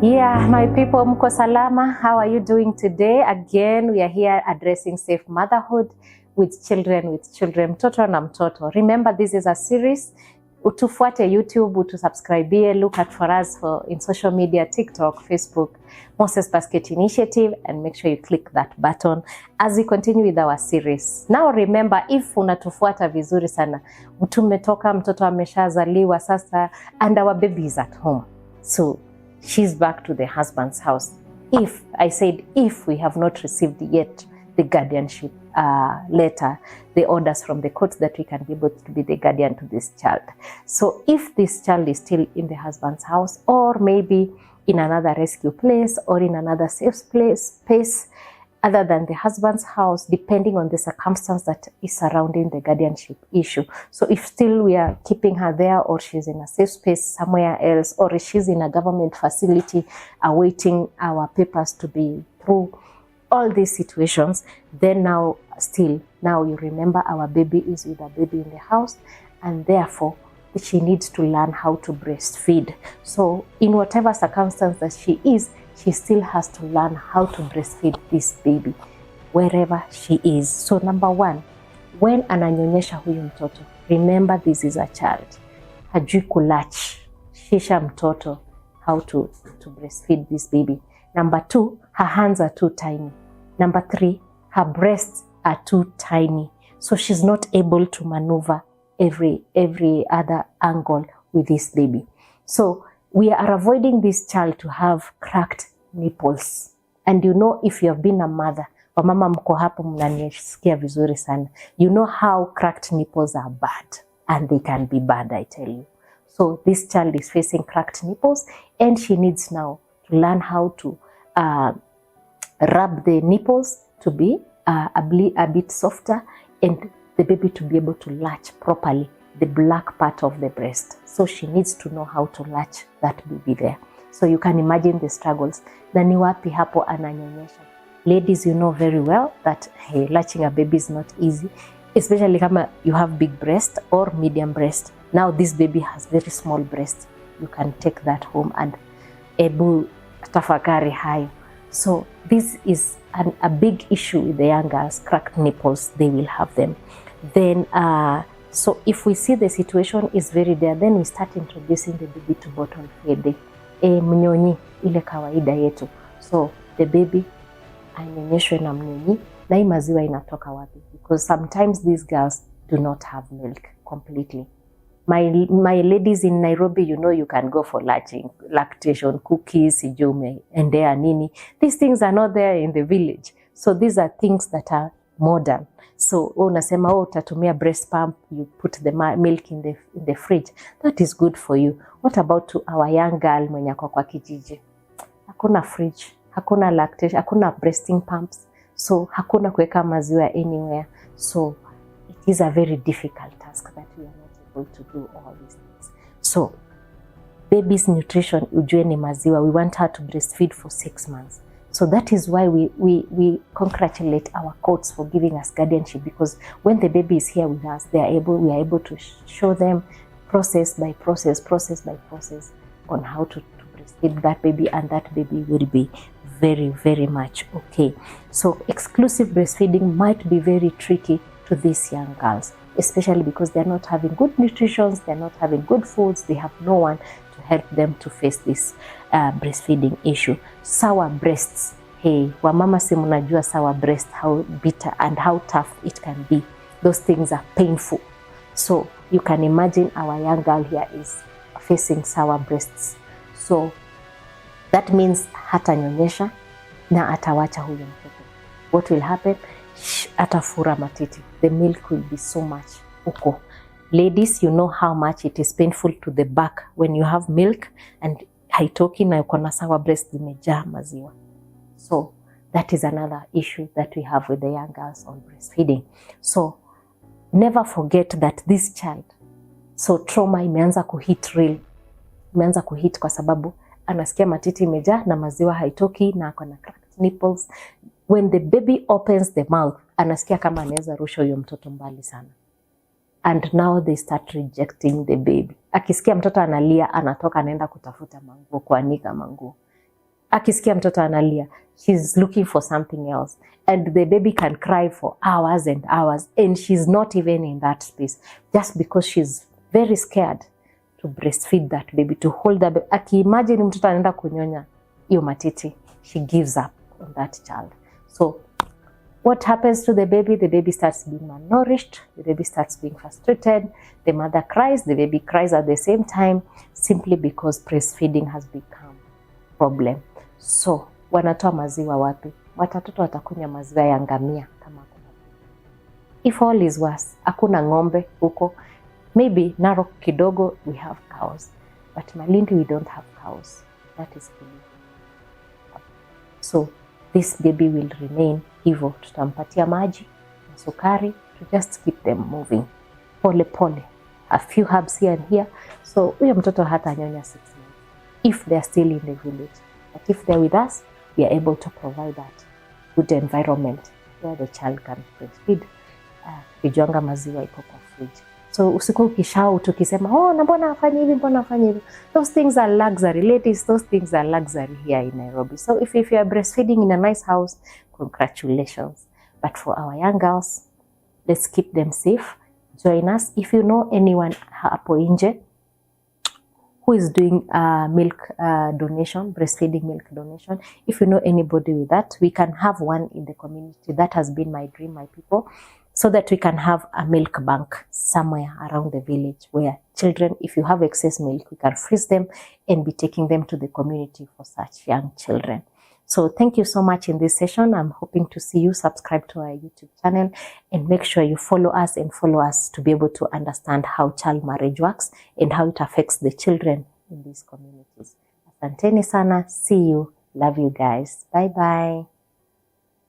Yeah, my people, mko salama? How are you doing today? Again, we are here addressing safe motherhood with children, mtoto na mtoto. Remember, this is a series. Utufuate YouTube, utusubscribe, look at for us in social media, TikTok, Facebook, Moses Basket Initiative, and make sure you click that button as we continue with our series. Now remember, if unatufuata vizuri sana, tumetoka, mtoto ameshazaliwa sasa, and our baby is at home. So she's back to the husband's house. If we have not received yet the guardianship letter, the orders from the courts that we can be able to be the guardian to this child. So if this child is still in the husband's house, or maybe in another rescue place, or in another safe space other than the husband's house, depending on the circumstance that is surrounding the guardianship issue. So if still we are keeping her there, or she's in a safe space somewhere else, or she's in a government facility awaiting our papers to be through, all these situations, then now you remember our baby is with a baby in the house, and therefore she needs to learn how to breastfeed. So in whatever circumstance that she is, she still has to learn how to breastfeed this baby wherever she is. So number one, when ananyonyesha huyu mtoto, remember this is a child. Hajui kulatch, shisha mtoto how to breastfeed this baby. Number two, her hands are too tiny. Number three, her breasts are too tiny. So she's not able to maneuver every other angle with this baby. So we are avoiding this child to have cracked nipples. And you know, if you have been a mother, wamama mko hapo mnanisikia vizuri sana, you know how cracked nipples are bad. And they can be bad, I tell you. So this child is facing cracked nipples, and she needs now to learn how to rub the nipples to be a bit softer, and the baby to be able to latch properly the black part of the breast. So she needs to know how to latch that baby there. So you can imagine the struggles. Na ni wapi hapo ananyonyesha. Ladies, you know very well that latching a baby is not easy, especially kama you have big breast or medium breast. Now this baby has very small breast. You can take that home and ebu tafakari hayo. So this is a big issue with the young girls, cracked nipples, they will have them. Then so if we see the situation is very there, then we start introducing the baby to bottle feeding. Mnyonyi ile kawaida yetu. So the baby anyonyeshwe na mnyonyi, na hii maziwa inatoka wapi? Because sometimes these girls do not have milk completely. My ladies in Nairobi, you know, you can go for lactation, cookies, ijume, and there nini. These things are not there in the village. So these are things that are modern. So unasema utatumia breast pump, you put the milk in the fridge. That is good for you. What about to our young girl mwenye ako kwa kijiji? Hakuna fridge, hakuna lactation, hakuna breasting pumps. So hakuna kuweka maziwa anywhere. So it is a very difficult task that we are not able to do all these things. So baby's nutrition, ujue ni maziwa. We want her to breastfeed for 6 months. So that is why we congratulate our courts for giving us guardianship, because when the baby is here with us, we are able to show them process by process on how to breastfeed that baby, and that baby will be very, very much okay. So exclusive breastfeeding might be very tricky to these young girls, especially because they're not having good nutrition, they're not having good foods, they have no one to help them to face this breastfeeding issue. Sour breasts. Hey, wamama si mnajua sour breast, how bitter and how tough it can be. Those things are painful. So you can imagine our young girl here is facing sour breasts. So that means hatanyonyesha na atawacha huyo mtoto. What will happen? Atafura matiti. The milk will be so much uko. Ladies, you know how much it is painful to the back when you have milk and haitoki na uko na sour breast zimejaa maziwa. So that is another issue that we have with the young girls on breastfeeding. So never forget that this child, so trauma imeanza kuhit kwa sababu anasikia matiti imejaa na maziwa haitoki na ako na cracked nipples. When the baby opens the mouth, anasikia kama anaweza rusha huyo mtoto mbali sana. And now they start rejecting the baby. Akisikia mtoto analia, anatoka anaenda kutafuta manguo, kuanika manguo. akisikia mtoto analia, she's looking for something else. And the baby can cry for hours and hours, and she's not even in that space, just because she's very scared to breastfeed that baby, to hold that baby. Akiimagine mtoto anaenda kunyonya hiyo matiti, she gives up on that child. So what happens to the baby? The baby starts being malnourished, the baby starts being frustrated, the mother cries, the baby cries at the same time, simply because breastfeeding has become a problem. So wanatoa maziwa wapi? Watoto watakunywa maziwa ya ngamia kama kuna. If all is worse, hakuna ng'ombe huko. Maybe Narok kidogo we have cows, but Malindi we don't have cows. That is believed. So this baby will remain hivyo. Tutampatia maji na sukari to just keep them moving. Pole pole. A few herbs here and here. So huyo mtoto hata nyonya 6 months if they are still in the village. But if they're with us, we are able to provide that good environment where the child can breastfeed. Kijuanga maziwa iko kwa fridge. So usikuwa ukishout ukisema, oh, na mbona afanye hivi, mbona afanye hivi. Those things are luxury. Ladies, those things are luxury here in Nairobi. So if you are breastfeeding in a nice house, congratulations. But for our young girls, let's keep them safe. Join us. If you know anyone hapo nje who is doing milk donation, breastfeeding milk donation, if you know anybody with that, we can have one in the community. That has been my dream, my people, so that we can have a milk bank somewhere around the village where children, if you have excess milk, we can freeze them and be taking them to the community for such young children. So thank you so much in this session. I'm hoping to see you. Subscribe to our YouTube channel and make sure you follow us to be able to understand how child marriage works and how it affects the children in these communities. Asanteni sana. See you. Love you guys. Bye bye.